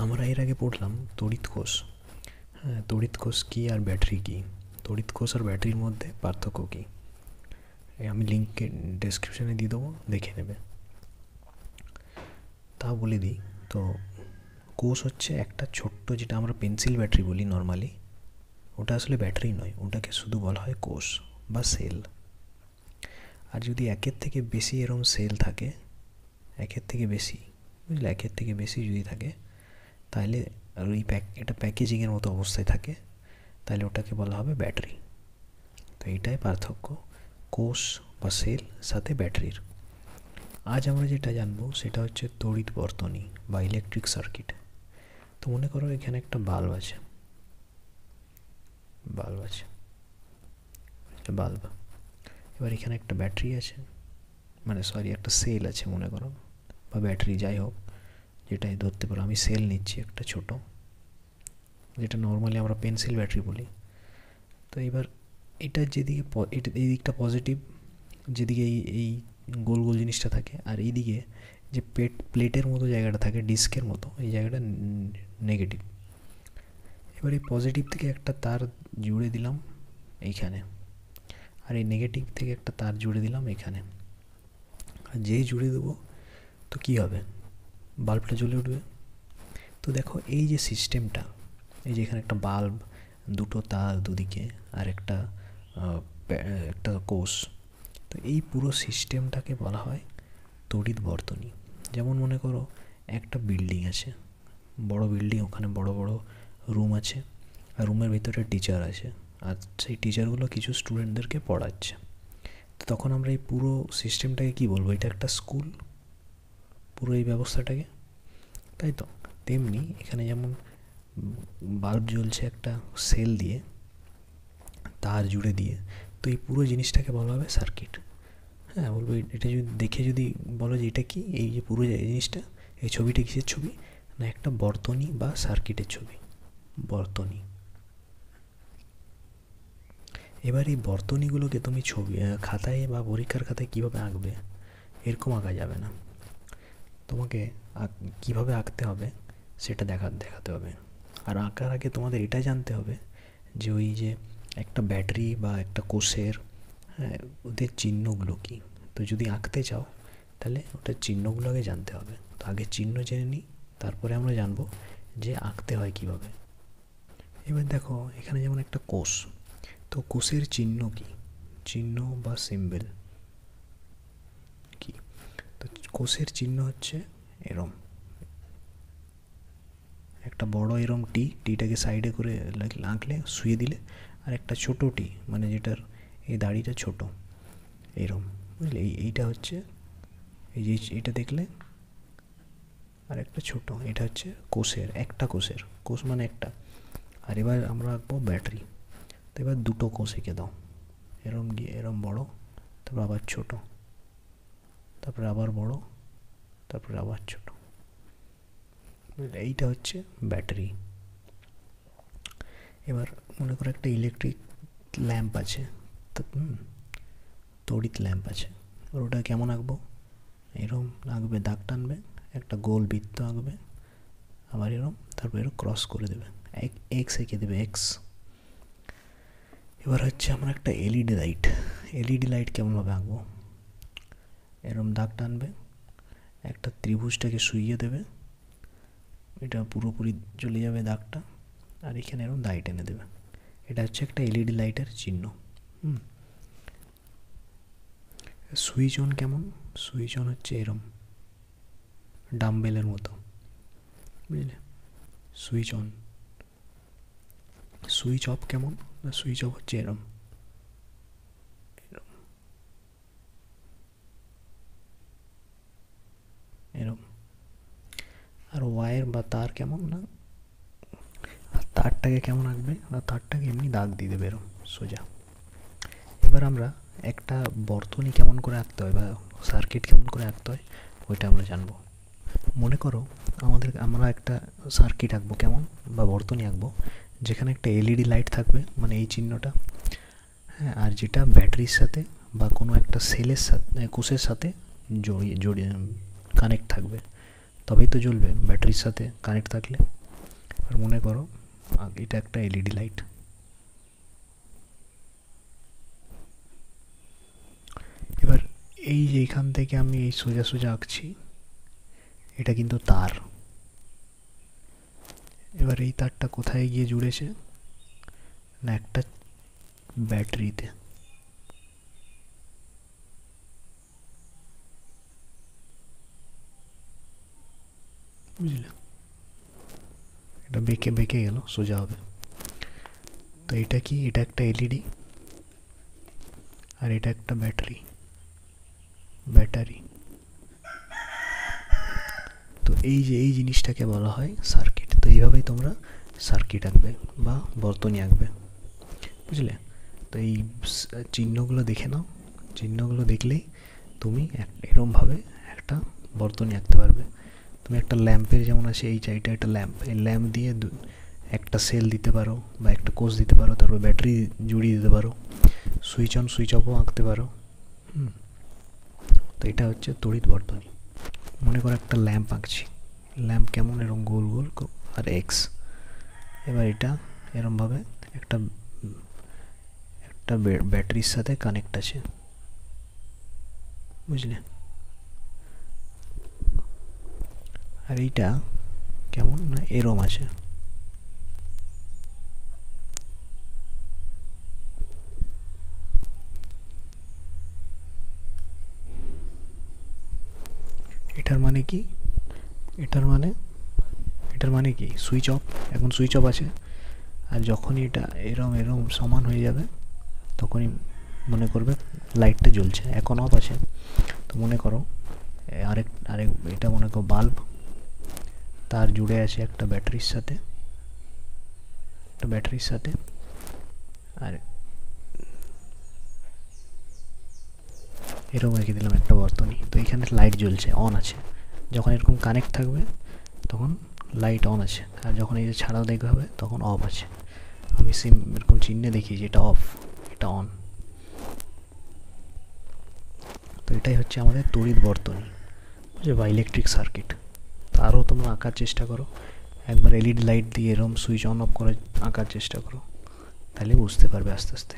আমরা এর আগে পড়লাম তড়িৎ কোষ। হ্যাঁ, তড়িৎ কোষ কী আর ব্যাটারি কী, তড়িৎ কোষ আর ব্যাটারির মধ্যে পার্থক্য কী, আমি লিঙ্কে ডেসক্রিপশানে দিয়ে দেবো, দেখে নেবে। তা বলে দিই, তো কোষ হচ্ছে একটা ছোট্ট, যেটা আমরা পেন্সিল ব্যাটারি বলি নর্মালি, ওটা আসলে ব্যাটারি নয়, ওটাকে শুধু বলা হয় কোষ বা সেল। আর যদি একের থেকে বেশি এরম সেল থাকে, একের থেকে বেশি, বুঝলে, একের থেকে বেশি যদি থাকে, তাহলে আর ওই এটা প্যাকেজিংয়ের মতো অবস্থায় থাকে, তাহলে ওটাকে বলা হবে ব্যাটারি। তো এইটাই পার্থক্য কোষ বা সেল সাথে ব্যাটারির। আজ আমরা যেটা জানবো সেটা হচ্ছে তড়িৎ বর্তনী বা ইলেকট্রিক সার্কিট। তো মনে করো এখানে একটা বাল্ব আছে, বাল্ব। এবার এখানে একটা ব্যাটারি আছে, মানে সরি একটা সেল আছে মনে করো, বা ব্যাটারি, যাই হোক যেটাই ধরতে পারো। আমি সেল নিচ্ছি একটা ছোট, যেটা নর্মালি আমরা পেন্সিল ব্যাটারি বলি। তো এবার এটা যেদিকে এই দিকটা পজিটিভ, যেদিকে এই গোল গোল জিনিসটা থাকে, আর এইদিকে যে প্লেটের মতো জায়গাটা থাকে, ডিস্কের মতো, এই জায়গাটা নেগেটিভ। এবার এই পজিটিভ থেকে একটা তার জুড়ে দিলাম এইখানে, আর এই নেগেটিভ থেকে একটা তার জুড়ে দিলাম এখানে। আর যেই জুড়ে দেবো তো কী হবে, বাল্বটা জ্বলে উঠবে। তো দেখো এই যে সিস্টেমটা, এই যে এখানে একটা বাল্ব, দুটো তার দুদিকে, আর একটা কোষ, তো এই পুরো সিস্টেমটাকে বলা হয় তড়িৎ বর্তনী। যেমন মনে করো একটা বিল্ডিং আছে, বড় বিল্ডিং, ওখানে বড় বড় রুম আছে, আর রুমের ভিতরে টিচার আছে, আর সেই টিচারগুলো কিছু স্টুডেন্টদেরকে পড়াচ্ছে। তো তখন আমরা এই পুরো সিস্টেমটাকে কী বলবো, এটা একটা স্কুল, পুরো এই ব্যবস্থাটাকে, তাই তো। তেমনি এখানে যেমন বাল্ব জ্বলছে একটা সেল দিয়ে, তার জুড়ে দিয়ে, তো এই পুরো জিনিসটাকে বলা হবে সার্কিট। হ্যাঁ, বলবো এটা যদি দেখে যদি বলো যে এটা কি, এই যে পুরো জিনিসটা, এই ছবিটা কিসের ছবি, না একটা বর্তনী বা সার্কিটের ছবি, বর্তনী। এবার এই বর্তনীগুলোকে তুমি ছবি খাতায় বা পরীক্ষার খাতায় কীভাবে আঁকবে, এরকম আঁকা যাবে না, তোমাকে কীভাবে আঁকতে হবে সেটা দেখাতে হবে। আর আঁকার আগে তোমাদের এটা জানতে হবে যে ওই যে একটা ব্যাটারি বা একটা কোষের, হ্যাঁ, ওদের চিহ্নগুলো কী। তো যদি আঁকতে চাও তাহলে ওটার চিহ্নগুলো আগে জানতে হবে। তো আগে চিহ্ন জেনে নিই, তারপরে আমরা জানবো যে আঁকতে হয় কীভাবে। এবার দেখো এখানে যেমন একটা কোষ, তো কোষের চিহ্ন কী, চিহ্ন বা সিম্বল কি। তো কোষের চিহ্ন হচ্ছে এরম একটা বড় এরম টিটাকে সাইডে করে আঁকলে, শুয়ে দিলে, আর একটা ছোটো টি, মানে যেটার এই দাড়িটা ছোট, এরম, বুঝলে, এইটা হচ্ছে এই যে এইটা দেখলে, আর একটা ছোট, এটা হচ্ছে কোষের, একটা কোষের, কোষ মানে একটা। আর এবার আমরা আঁকবো ব্যাটারি। তো এবার দুটো কোষ এঁকে দাও, এরম গিয়ে এরম বড়, তারপর আবার ছোট, তারপরে আবার বড়, তারপরে আবার ছোট, এইটা হচ্ছে ব্যাটারি। এবার মনে করো একটা ইলেকট্রিক ল্যাম্প আছে, তড়িৎ ল্যাম্প আছে, ওটা কেমন আঁকবো, এরম আঁকবে, দাগ টানবে, একটা গোল বৃত্ত আঁকবে, আবার এরম, তারপর এরম ক্রস করে দেবে, এক্স এঁকে দেবে, এক্স। এবার হচ্ছে আমরা একটা এলইডি লাইট কেমনভাবে আঁকবো, এরম দাগ টানবে, একটা ত্রিভুজটাকে শুইয়ে দেবে, এটা পুরোপুরি চলে যাবে দাগটা, আর এখানে এরকম লাইট এনে দেবে। এটা হচ্ছে একটা এলইডি লাইটের চিহ্ন। সুইচ অন কেমন, সুইচ অন হচ্ছে এরম ডাম্বেলের মতো, বুঝলে, সুইচ অন। সুইচ অফ কেমন, সুইচ অফ হচ্ছে এরম, এরম। আর ওয়্যার বা তার কেমন, না তারটাকে কেমন আঁকবে, না তারটাকে এমনি দাগ দিয়ে দেবে এরম সোজা। এবার আমরা একটা বর্তনী কেমন করে আঁকতে হয় বা সার্কিট কেমন করে আঁকতে হয় ওইটা আমরা জানবো। মনে করো আমরা একটা সার্কিট আঁকবো কেমন, বা বর্তনী আঁকবো, যেখানে একটা এলইডি লাইট থাকবে, মানে এই চিহ্নটা, হ্যাঁ, আর যেটা ব্যাটারির সাথে বা কোনো একটা সেলের সাথে, কোষের সাথে জড়িয়ে কানেক্ট থাকবে। তো তবেই তো জ্বলবে ব্যাটারির সাথে কানেক্ট থাকলে। আর মনে করো এটা একটা এলইডি লাইট, এবার এই যে এখান থেকে আমি এই সোজা সোজা আঁকছি, এটা কিন্তু তার। এবার এই তারটা কোথায় গিয়ে জুড়েছে না একটা ব্যাটারিতে। বুঝলে, এটা বেঁকে বেঁকে গেল, সোজা হবে। তো এটা কি, এটা একটা এলইডি আর এটা একটা ব্যাটারি। তো এই যে এই জিনিসটাকে বলা হয় সার্কিট। তো এইভাবেই তোমরা সার্কিট আঁকবে বা বর্তনী আঁকবে, বুঝলে। তো এই চিহ্নগুলো দেখে নাও, চিহ্নগুলো দেখলেই তুমি এরমভাবে একটা বর্তনী আঁকতে পারবে। তুমি একটা ল্যাম্পের যেমন আছে এই চাইটা একটা ল্যাম্প, এই ল্যাম্প দিয়ে একটা সেল দিতে পারো বা একটা কোষ দিতে পারো, তারপর ব্যাটারি জুড়িয়ে দিতে পারো, সুইচ অন সুইচ অফও আঁকতে পারো। তো এটা হচ্ছে তড়িৎ বর্তনী। মনে করো একটা ল্যাম্প আঁকছি, ল্যাম্প কেমন এরকম গোল গোল আর এক্স। এবার এটা এরমভাবে একটা একটা ব্যাটারির সাথে কানেক্ট আছে, বুঝলে। আর এইটা কেমন না এরম আছে। এটার মানে কি, এটার মানে কি সুইচ অফ, এখন সুইচ অফ আছে। আর যখনই এটা এরম এরম সমান হয়ে যাবে তখনই মনে করবে লাইটটা জ্বলছে। এখন অফ আছে, তো মনে করো আরেক এটা মনে করো বাল্ব, তার জুড়ে আছে একটা ব্যাটারির সাথে, আর এরকম রেখে দিলাম একটা বর্তনী। তো এখানে লাইট জ্বলছে, অন আছে। যখন এরকম কানেক্ট থাকবে তখন লাইট অন আছে, আর যখন এই যে ছাড়াও দেখতে হবে তখন অফ আছে। আমি এরকম চিহ্নে দেখিয়েছি, এটা অফ, এটা অন। তো এটাই হচ্ছে আমাদের তড়িৎ বর্তনী, বুঝলে, বা ইলেকট্রিক সার্কিট। তো আরও তোমরা আঁকার চেষ্টা করো, একবার এলইডি লাইট দিয়ে এরকম সুইচ অন অফ করে আঁকার চেষ্টা করো, তাহলে বুঝতে পারবে আস্তে আস্তে।